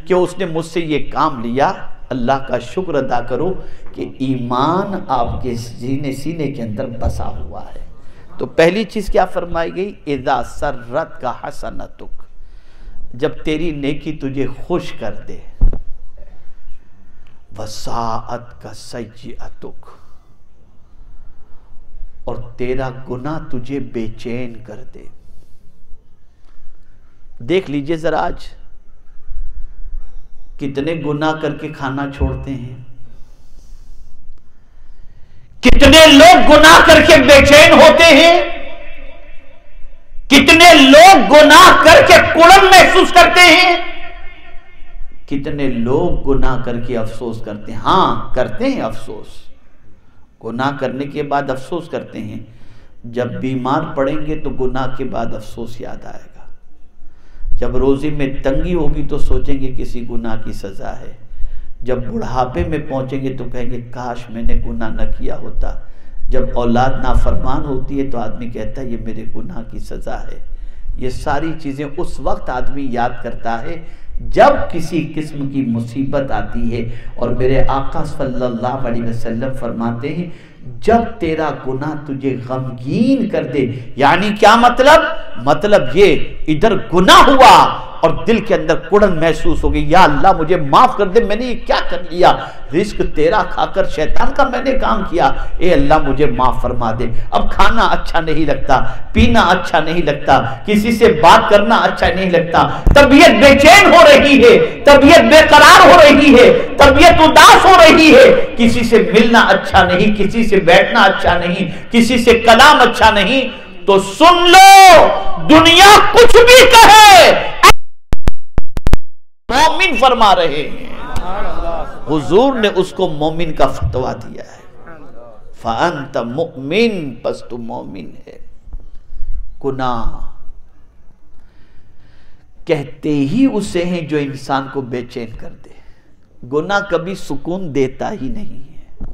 A: کہ اس نے مجھ سے یہ کام لیا۔ اللہ کا شکر ادا کرو کہ ایمان آپ کے سینے کے اندر بسا ہوا ہے۔ تو پہلی چیز کیا فرمائی گئی؟ اذا سرت کا حسنتک، جب تیری نیکی تجھے خوش کر دے، وساعت کا سیئتک، اور تیرا گناہ تجھے بے چین کر دے۔ دیکھ لیجئے ذرا آج کتنے گناہ کر کے کھانا چھوڑتے ہیں، کتنے لوگ گناہ کر کے بے چین ہوتے ہیں، کتنے لوگ گناہ کر کے کڑن محسوس کرتے ہیں، کتنے لوگ گناہ کر کے افسوس کرتے ہیں۔ ہاں کرتے ہیں افسوس، گناہ کرنے کے بعد افسوس کرتے ہیں، جب بیمار پڑیں گے تو گناہ کے بعد افسوس یاد آئے گا، جب روزی میں تنگی ہوگی تو سوچیں گے کسی گناہ کی سزا ہے، جب بڑھاپے میں پہنچیں گے تو کہیں گے کاش میں نے گناہ نہ کیا ہوتا، جب اولاد نافرمان ہوتی ہے تو آدمی کہتا ہے یہ میرے گناہ کی سزا ہے۔ یہ ساری چیزیں اس وقت آدمی یاد کرتا ہے جب کسی قسم کی مصیبت آتی ہے، اور میرے آقا صلی اللہ علیہ وسلم فرماتے ہیں جب تیرا گناہ تجھے غمگین کر دے، یعنی کیا مطلب یہ ادھر گناہ ہوا اور دل کے اندر کڑن محسوس ہو گئی، یا اللہ مجھے معاف کر دے، میں نے یہ کیا کر لیا، رزق تیرا کھا کر شیطان کا میں نے کام کیا، اے اللہ مجھے معاف فرما دے۔ اب کھانا اچھا نہیں لگتا، پینا اچھا نہیں لگتا، کسی سے بات کرنا اچھا نہیں لگتا، طبیعت بے چین ہو رہی ہے، طبیعت بے قرار ہو رہی ہے، طبیعت اداس ہو رہی ہے، کسی سے ملنا اچھا نہیں، کسی سے بیٹھنا اچھا نہیں، کسی سے کلام اچھا نہیں، تو سن لو دنیا کچھ بھی کہے، مومن فرما رہے ہیں، حضور نے اس کو مومن کا فتویٰ دیا ہے، فَأَنْتَ مُؤْمِن، پس تو مومن ہے۔ گناہ کہتے ہی اسے ہیں جو انسان کو بے چین کر دے، گناہ کبھی سکون دیتا ہی نہیں ہے،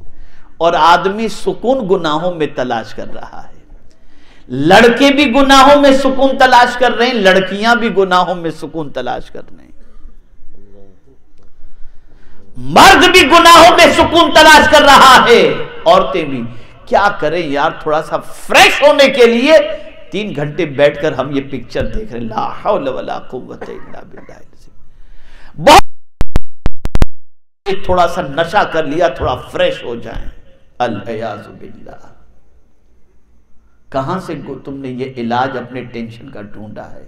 A: اور آدمی سکون گناہوں میں تلاش کر رہا ہے، لڑکے بھی گناہوں میں سکون تلاش کر رہے ہیں، لڑکیاں بھی گناہوں میں سکون تلاش کر رہے ہیں، مرد بھی گناہوں میں سکون تلاش کر رہا ہے، عورتیں بھی۔ کیا کریں یار، تھوڑا سا فریش ہونے کے لیے 3 گھنٹے بیٹھ کر ہم یہ پکچر دیکھ رہے ہیں، لا حول ولا قوت الا باللہ، بہت تھوڑا سا نشہ کر لیا، تھوڑا فریش ہو جائیں، العیاذ باللہ۔ کہاں سے تم نے یہ علاج اپنے ٹینشن کا ڈھونڈا ہے؟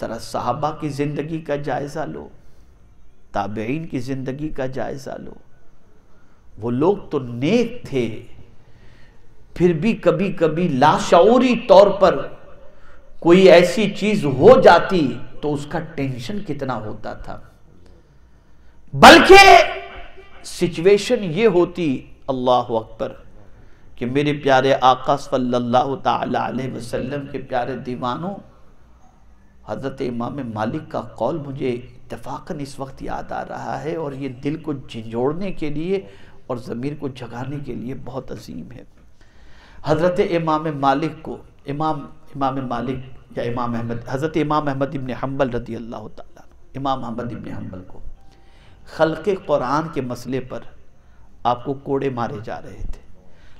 A: ذرا صحابہ کی زندگی کا جائزہ لو، تابعین کی زندگی کا جائزہ لو، وہ لوگ تو نیک تھے، پھر بھی کبھی کبھی لاشعوری طور پر کوئی ایسی چیز ہو جاتی تو اس کا ٹینشن کتنا ہوتا تھا، بلکہ سچویشن یہ ہوتی، اللہ اکبر، کہ میرے پیارے آقا صلی اللہ تعالی علیہ وسلم کے پیارے دیوانوں، حضرت امام مالک کا قول مجھے اتفاقاً اس وقت یاد آ رہا ہے، اور یہ دل کو جھنجھوڑنے کے لیے اور ضمیر کو جگانے کے لیے بہت عظیم ہے۔ حضرت امام مالک کو امام مالک یا امام احمد، حضرت امام احمد ابن حنبل رضی اللہ تعالیٰ، امام احمد ابن حنبل کو خلق قرآن کے مسئلے پر آپ کو کوڑے مارے جا رہے تھے،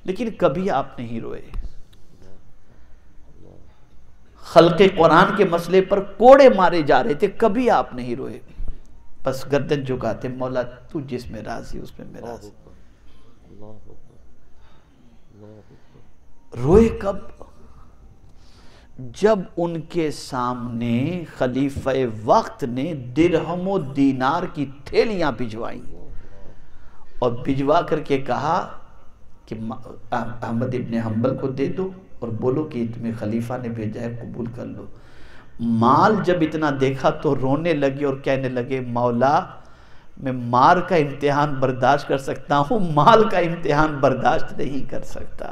A: لیکن کبھی آپ نہیں روئے. خلق قرآن کے مسئلے پر کوڑے مارے جا رہے تھے، کبھی آپ نہیں روئے. بس گردن جھکاتے، مولا تو جس میں راضی اس میں میں راضی. روئے کب؟ جب ان کے سامنے خلیفہ وقت نے درہم و دینار کی تھیلیاں بھجوائیں اور بھجوا کر کے کہا کہ احمد ابن حنبل کو دے دو اور بولو کہ تمہیں خلیفہ نے بھیجا ہے، قبول کر لو. مال جب اتنا دیکھا تو رونے لگے اور کہنے لگے مولا میں مار کا امتحان برداشت کر سکتا ہوں، مال کا امتحان برداشت نہیں کر سکتا.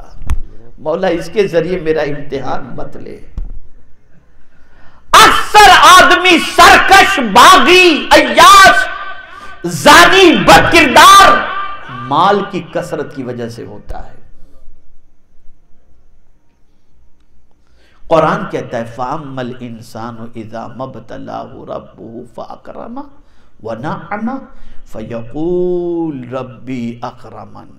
A: مولا اس کے ذریعے میرا امتحان مت لے. اکثر آدمی سرکش، باغی، عیاش، زانی، بدکردار مال کی کثرت کی وجہ سے ہوتا ہے. قرآن کہتا ہے فَأَمَّا الْإِنسَانُ إِذَا مَبْتَلَاهُ رَبُّهُ فَأَكْرَمَهُ وَنَعَمَهُ فَيَقُولُ رَبِّي أَكْرَمَنِ.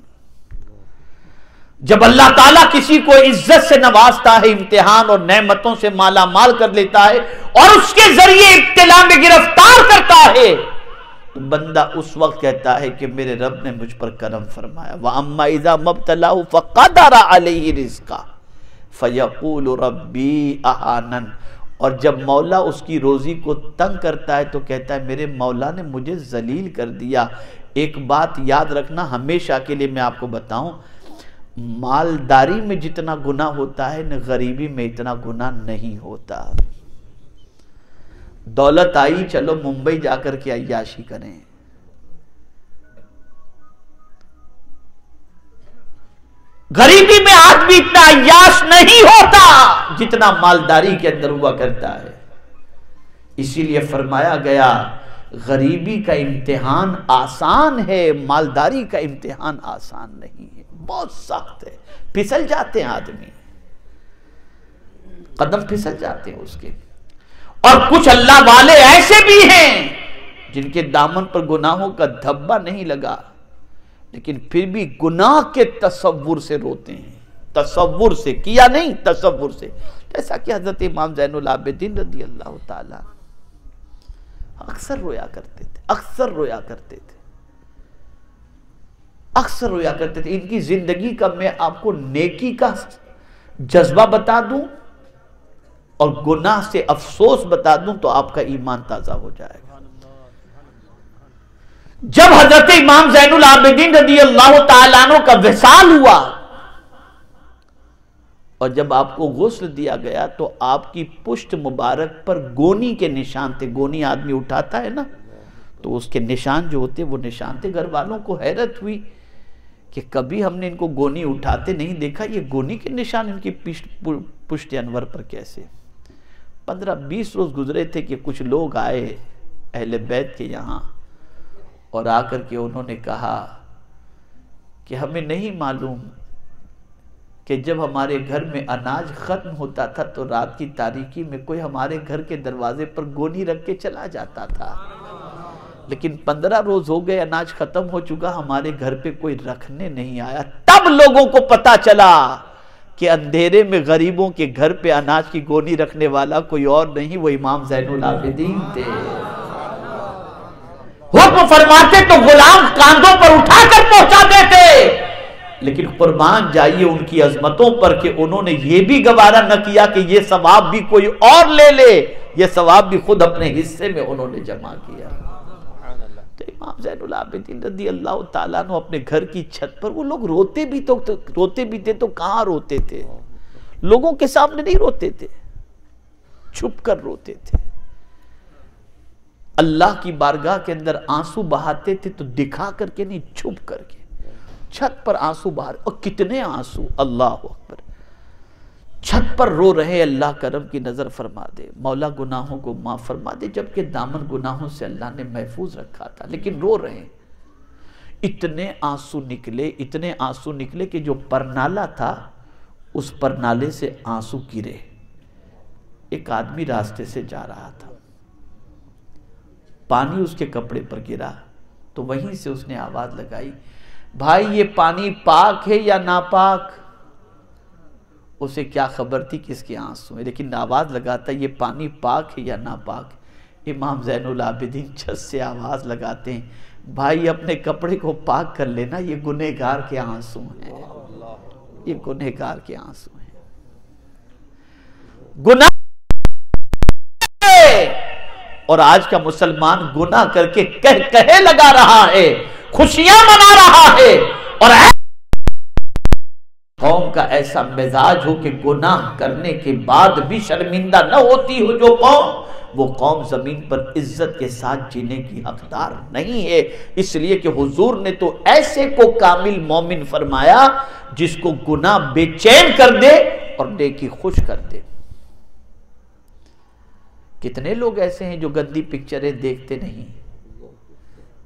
A: جب اللہ تعالیٰ کسی کو عزت سے نوازتا ہے، امتحان اور نعمتوں سے مالا مال کر لیتا ہے اور اس کے ذریعے ابتلا میں گرفتار کرتا ہے تو بندہ اس وقت کہتا ہے کہ میرے رب نے مجھ پر کرم فرمایا. وَأَمَّا إِذَا مَبْتَلَاهُ فَقَدَرَ عَلَيْهِ رِزْقَهُ فَيَقُولُ رَبِّي أَهَانَنِ. اور جب مولا اس کی روزی کو تنگ کرتا ہے تو کہتا ہے میرے مولا نے مجھے ذلیل کر دیا. ایک بات یاد رکھنا ہمیشہ کے لیے میں آپ کو بتاؤں، مالداری میں جتنا گناہ ہوتا ہے نہ غریبی میں اتنا گناہ نہیں ہوتا. دولت آئی چلو ممبئی جا کر کے عیاشی کریں، غریبی میں آدمی اتنا عیاش نہیں ہوتا جتنا مالداری کے اندر ہوا کرتا ہے. اسی لیے فرمایا گیا غریبی کا امتحان آسان ہے، مالداری کا امتحان آسان نہیں ہے، بہت سخت ہے. پھسل جاتے ہیں آدمی، قدم پھسل جاتے ہیں اس کے. اور کچھ اللہ والے ایسے بھی ہیں جن کے دامن پر گناہوں کا دھبا نہیں لگا لیکن پھر بھی گناہ کے تصور سے روتے ہیں. تصور سے، کیا نہیں، تصور سے. جیسا کہ حضرت امام زین العابدین رضی اللہ تعالیٰ اکثر رویا کرتے تھے، اکثر رویا کرتے تھے، اکثر رویا کرتے تھے. ان کی زندگی کا میں آپ کو نیکی کا جذبہ بتا دوں اور گناہ سے افسوس بتا دوں تو آپ کا ایمان تازہ ہو جائے گا. جب حضرت امام زین العابدین رضی اللہ تعالیٰ عنہ کا وصال ہوا اور جب آپ کو غسل دیا گیا تو آپ کی پشت مبارک پر گونی کے نشان تھے. گونی آدمی اٹھاتا ہے نا تو اس کے نشان جو ہوتے وہ نشان تھے. گھر والوں کو حیرت ہوئی کہ کبھی ہم نے ان کو گونی اٹھاتے نہیں دیکھا، یہ گونی کے نشان ان کی پشت انور پر کیسے؟ 15-20 روز گزرے تھے کہ کچھ لوگ آئے اہل بیت کے یہاں اور آ کر کے انہوں نے کہا کہ ہمیں نہیں معلوم کہ جب ہمارے گھر میں اناج ختم ہوتا تھا تو رات کی تاریکی میں کوئی ہمارے گھر کے دروازے پر گونی رکھ کے چلا جاتا تھا، لیکن 15 روز ہو گئے اناج ختم ہو چکا، ہمارے گھر پہ کوئی رکھنے نہیں آیا. تب لوگوں کو پتا چلا کہ اندھیرے میں غریبوں کے گھر پہ اناج کی گونی رکھنے والا کوئی اور نہیں، وہ امام زین العابدین تھے. حکم فرماتے تو غلام کاندھوں پر اٹھا کر پہنچا دیتے، لیکن قربان جائیے ان کی عظمتوں پر کہ انہوں نے یہ بھی گوارا نہ کیا کہ یہ ثواب بھی کوئی اور لے لے، یہ ثواب بھی خود اپنے حصے میں انہوں نے جمع کیا. تو امام زین العابدین رضی اللہ تعالیٰ عنہ اپنے گھر کی چھت پر، وہ لوگ روتے بھی تھے تو کہاں روتے تھے؟ لوگوں کے سامنے نہیں روتے تھے، چھپ کر روتے تھے. اللہ کی بارگاہ کے اندر آنسو بہاتے تھے تو دکھا کر کے نہیں، چھپ کر کے. چھت پر آنسو بہا رہے، اور کتنے آنسو، اللہ اکبر. چھت پر رو رہے، اللہ کرم کی نظر فرما دے، مولا گناہوں کو معاف فرما دے، جبکہ دامن گناہوں سے اللہ نے محفوظ رکھا تھا، لیکن رو رہے ہیں. اتنے آنسو نکلے کہ جو پرنالہ تھا اس پرنالے سے آنسو گرے. ایک آدمی راستے سے جا رہا تھا، پانی اس کے کپڑے پر گرا، تو وہیں سے اس نے آواز لگائی، بھائی یہ پانی پاک ہے یا ناپاک؟ اسے کیا خبر تھی کس کے آنسو ہیں، لیکن آواز لگاتا یہ پانی پاک ہے یا ناپاک؟ امام زین العابدین چھت سے آواز لگاتے ہیں، بھائی اپنے کپڑے کو پاک کر لینا، یہ گنہگار کے آنسو ہیں، یہ گنہگار کے آنسو ہیں۔ گناہ اور آج کا مسلمان گناہ کر کے کہے لگا رہا ہے، خوشیاں منا رہا ہے، اور قوم کا ایسا مزاج ہو کہ گناہ کرنے کے بعد بھی شرمندہ نہ ہوتی ہو جو قوم، وہ قوم زمین پر عزت کے ساتھ جینے کی حقدار نہیں ہے۔ اس لیے کہ حضور نے تو ایسے کو کامل مومن فرمایا جس کو گناہ بے چین کر دے اور نیکی خوش کر دے۔ کتنے لوگ ایسے ہیں جو گندی پکچریں دیکھتے نہیں،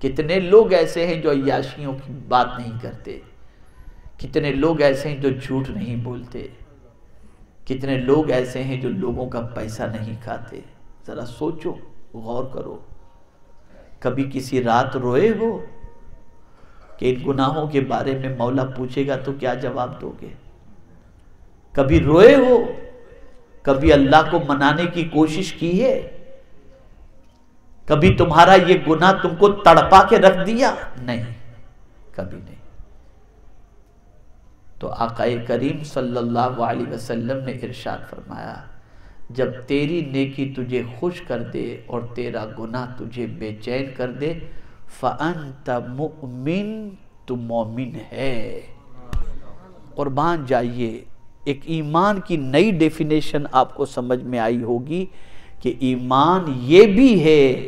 A: کتنے لوگ ایسے ہیں جو عیاشیوں کی بات نہیں کرتے، کتنے لوگ ایسے ہیں جو جھوٹ نہیں بولتے، کتنے لوگ ایسے ہیں جو لوگوں کا پیسہ نہیں کھاتے۔ ذرا سوچو، غور کرو، کبھی کسی رات روئے ہو کہ ان گناہوں کے بارے میں مولا پوچھے گا تو کیا جواب دو گے؟ کبھی روئے ہو، کبھی اللہ کو منانے کی کوشش کی ہے؟ کبھی تمہارا یہ گناہ تم کو تڑپا کے رکھ دیا؟ نہیں، کبھی نہیں۔ تو آقا کریم صلی اللہ علیہ وسلم نے ارشاد فرمایا، جب تیری نیکی تجھے خوش کر دے اور تیرا گناہ تجھے بے چین کر دے، فَأَنْتَ مُؤْمِن، تو مومن ہے۔ قربان جائیے، ایک ایمان کی نئی ڈیفینیشن آپ کو سمجھ میں آئی ہوگی کہ ایمان یہ بھی ہے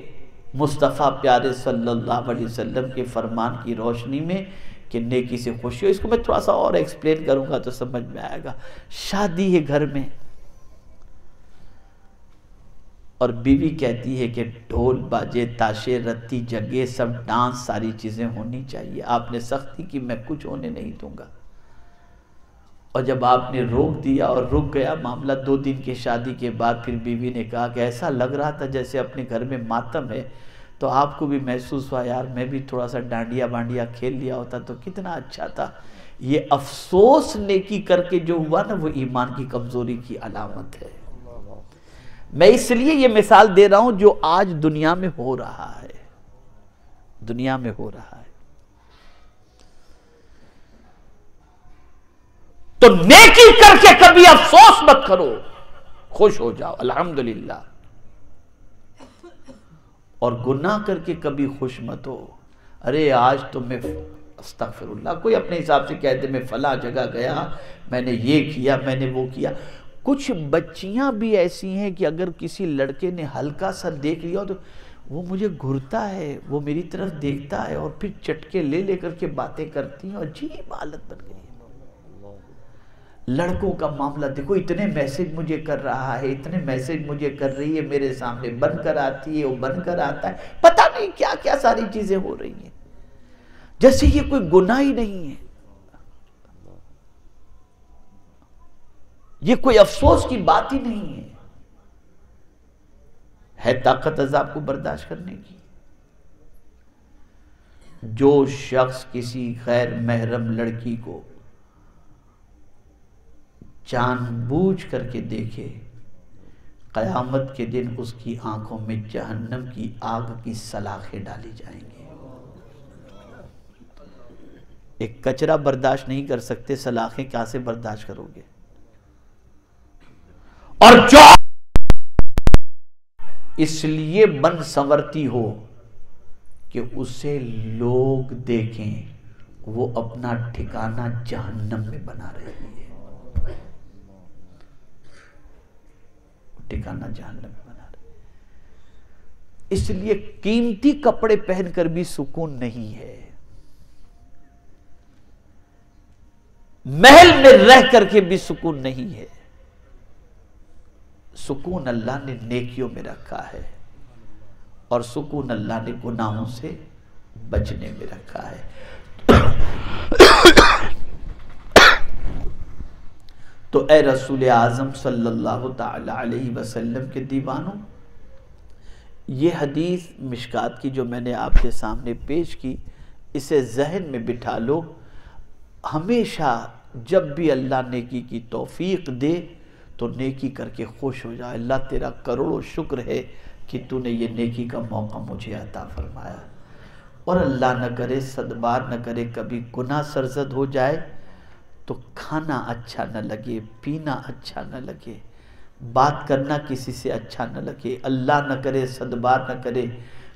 A: مصطفیٰ پیارے صلی اللہ علیہ وسلم کے فرمان کی روشنی میں کہ نیکی سے خوشی ہو۔ اس کو میں تھوڑا سا اور ایکسپلین کروں گا تو سمجھ میں آئے گا۔ شادی ہے گھر میں، اور بیوی کہتی ہے کہ ڈھول باجے تاشے رتی جگے سب ڈانس ساری چیزیں ہونی چاہیے، آپ نے سختی کی میں کچھ ہونے نہیں دوں گا۔ اور جب آپ نے روک دیا اور رک گیا معاملہ، 2 دن کی شادی کے بعد پھر بیوی نے کہا کہ ایسا لگ رہا تھا جیسے اپنے گھر میں ماتم ہے، تو آپ کو بھی محسوس ہوا یار میں بھی تھوڑا سا ڈانڈیا بانڈیا کھیل لیا ہوتا تو کتنا اچھا تھا۔ یہ افسوس نیکی کر کے جو ہوا نا، وہ ایمان کی کمزوری کی علامت ہے۔ میں اس لیے یہ مثال دے رہا ہوں جو آج دنیا میں ہو رہا ہے، دنیا میں ہو رہا ہے۔ تو نیکی کر کے کبھی افسوس مت کرو، خوش ہو جاؤ الحمدللہ، اور گناہ کر کے کبھی خوش مت ہو، ارے آج تو میں استغفر اللہ، کوئی اپنے حساب سے کہتے میں فلاں جگہ گیا، میں نے یہ کیا، میں نے وہ کیا۔ کچھ بچیاں بھی ایسی ہیں کہ اگر کسی لڑکے نے ہلکا سا دیکھ لیا تو وہ مجھے گھرتا ہے، وہ میری طرف دیکھتا ہے اور پھر چٹکے لے لے کر کے باتیں کرتی ہیں، عجیب حالت بن گئی ہے۔ لڑکوں کا معاملہ دیکھو، اتنے میسج مجھے کر رہا ہے، اتنے میسج مجھے کر رہی ہے، میرے سامنے بن کر آتی ہے، وہ بن کر آتا ہے، پتہ نہیں کیا کیا ساری چیزیں ہو رہی ہیں، جیسے یہ کوئی گناہ ہی نہیں ہے، یہ کوئی افسوس کی بات ہی نہیں ہے طاقت عذاب کو برداشت کرنے کی۔ جو شخص کسی غیر محرم لڑکی کو جان بوجھ کر کے دیکھے، قیامت کے دن اس کی آنکھوں میں جہنم کی آگ کی سلاخیں ڈالی جائیں گی۔ ایک کچرا برداشت نہیں کر سکتے، سلاخیں کیا سے برداشت کرو گے؟ اور جو اس لیے بن سنورتی ہو کہ اسے لوگ دیکھیں، وہ اپنا ٹھکانہ جہنم میں بنا رہی ہے، ٹھکانہ جہنم میں بنا رہی ہے۔ اس لیے قیمتی کپڑے پہن کر بھی سکون نہیں ہے، محل میں رہ کر کے بھی سکون نہیں ہے۔ سکون اللہ نے نیکیوں میں رکھا ہے، اور سکون اللہ نے گناہوں سے بچنے میں رکھا ہے۔ تو اے رسول اعظم صلی اللہ تعالی علیہ وسلم کے دیوانوں، یہ حدیث مشکات کی جو میں نے آپ کے سامنے پیش کی، اسے ذہن میں بٹھا لو. ہمیشہ جب بھی اللہ نیکی کی توفیق دے تو نیکی کر کے خوش ہو جائے. اللہ تیرا کروڑوں شکر ہے کہ تو نے یہ نیکی کا موقع مجھے عطا فرمایا. اور اللہ نہ کرے، صدبار نہ کرے، کبھی گناہ سرزد ہو جائے تو کھانا اچھا نہ لگے، پینا اچھا نہ لگے، بات کرنا کسی سے اچھا نہ لگے. اللہ نہ کرے، صدبار نہ کرے،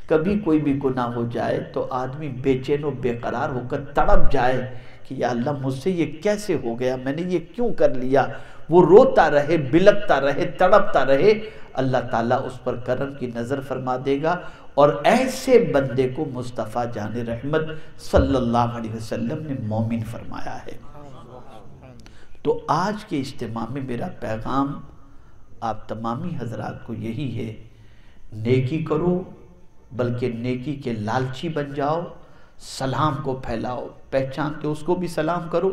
A: کبھی کوئی بھی گناہ ہو جائے تو آدمی بے چین و بے قرار ہو کر تڑپ جائے کہ یا اللہ مجھ سے یہ کیسے ہو گیا، میں نے یہ کیوں کر لیا. وہ روتا رہے، بلکتا رہے، تڑپتا رہے. اللہ تعالیٰ اس پر کرم کی نظر فرما دے گا. اور ایسے بندے کو مصطفیٰ جان رحمت صلی اللہ علیہ وسلم نے مومن فرمایا ہے. تو آج کے اجتماع میں میرا پیغام آپ تمامی حضرات کو یہی ہے، نیکی کرو بلکہ نیکی کے لالچی بن جاؤ. سلام کو پھیلاؤ، پہچانتے اس کو بھی سلام کرو،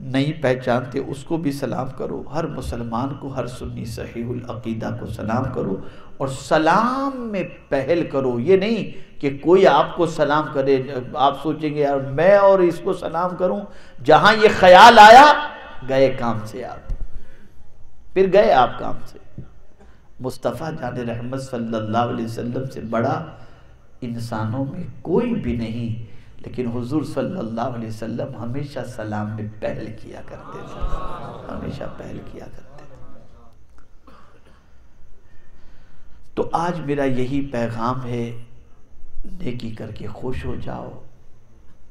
A: نہیں پہچانتے اس کو بھی سلام کرو. ہر مسلمان کو، ہر سنی صحیح العقیدہ کو سلام کرو، اور سلام میں پہل کرو. یہ نہیں کہ کوئی آپ کو سلام کرے، آپ سوچیں گے یار میں اور اس کو سلام کروں. جہاں یہ خیال آیا گئے کام سے، آپ پھر گئے آپ کام سے. مصطفیٰ جان رحمت صلی اللہ علیہ وسلم سے بڑا انسانوں میں کوئی بھی نہیں، لیکن حضور صلی اللہ علیہ وسلم ہمیشہ سلام میں پہل کیا کرتے تھے، ہمیشہ پہل کیا کرتے تھے. تو آج میرا یہی پیغام ہے، نیکی کر کے خوش ہو جاؤ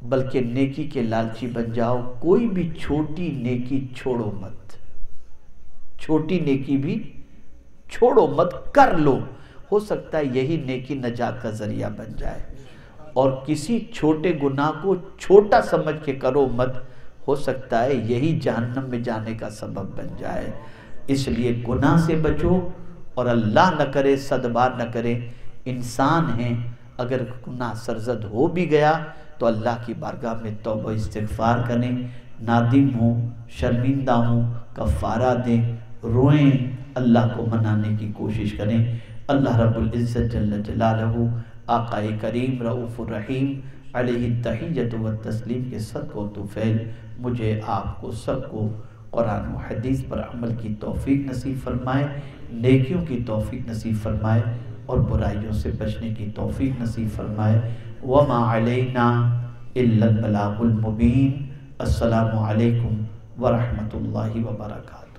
A: بلکہ نیکی کے لالچی بن جاؤ. کوئی بھی چھوٹی نیکی چھوڑو مت، چھوٹی نیکی بھی چھوڑو مت، کر لو. ہو سکتا ہے یہی نیکی نجات کا ذریعہ بن جائے. اور کسی چھوٹے گناہ کو چھوٹا سمجھ کے کرو مت، ہو سکتا ہے یہی جہنم میں جانے کا سبب بن جائے. اس لیے گناہ سے بچو، اور اللہ نہ کرے، صدبار نہ کرے. انسان ہیں، اگر گناہ سرزد ہو بھی گیا تو اللہ کی بارگاہ میں توبہ استغفار کریں، نادم ہوں، شرمندہ ہوں، کفارہ دیں، روئیں، اللہ کو منانے کی کوشش کریں. اللہ رب العزت جل جلالہ آقا کریم رؤوف الرحیم علیہ التحیۃ والتسلیم کے صدقہ و طفیل مجھے آپ کو سب کو قرآن و حدیث پر عمل کی توفیق نصیب فرمائے، نیکیوں کی توفیق نصیب فرمائے، اور برائیوں سے بچنے کی توفیق نصیب فرمائے. وما علینا الا البلاغ المبین. السلام علیکم ورحمۃ اللہ وبرکاتہ.